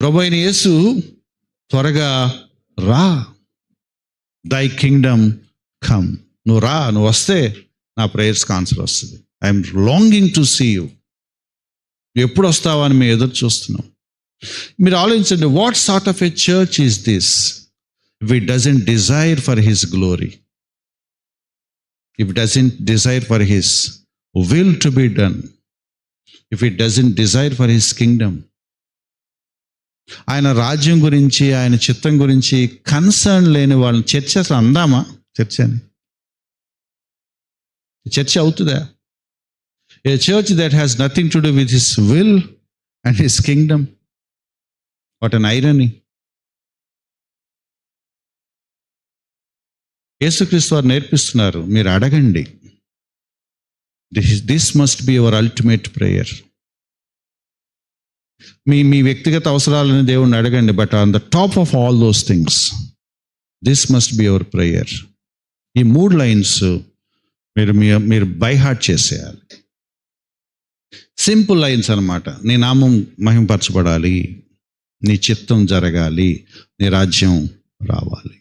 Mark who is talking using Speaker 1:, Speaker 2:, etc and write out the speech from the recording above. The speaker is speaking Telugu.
Speaker 1: ప్రభువైన యేసు త్వరగా రా, దై కింగ్డమ్ కమ్. నువ్వు రా, నువ్వు వస్తే నా ప్రేయర్స్కి ఆన్సర్ వస్తుంది. I'm longing to see you. ఎప్పుడు వస్తావా అని మేము ఎదురు చూస్తున్నాం. మీరు ఆలోచించండి, what sort of a church is this if it doesn't desire for his glory, if it doesn't desire for his will to be done, if it doesn't desire for his kingdom, ఆయన రాజ్యం గురించి, ఆయన చిత్తం గురించి కన్సర్న్ లేని వాళ్ళని చర్చ అసలు అందామా? చర్చ అని చర్చ అవుతుందా? A church that has nothing to do with his will and his kingdom. What an irony. యేసుక్రీస్తు వారు నేర్పిస్తున్నారు, మీరు అడగండి. This must be your ultimate prayer. మీ వ్యక్తిగత అవసరాలని దేవుణ్ణి అడగండి, but on the top of all those things this must be your prayer. ఈ 3 లైన్స్ మీరు బై హార్ట్ చేసేయాలి. సింపుల్ లైన్స్ అన్నమాట. నీ నామం మహిమపరచబడాలి, నీ చిత్తం జరగాలి, నీ రాజ్యం రావాలి.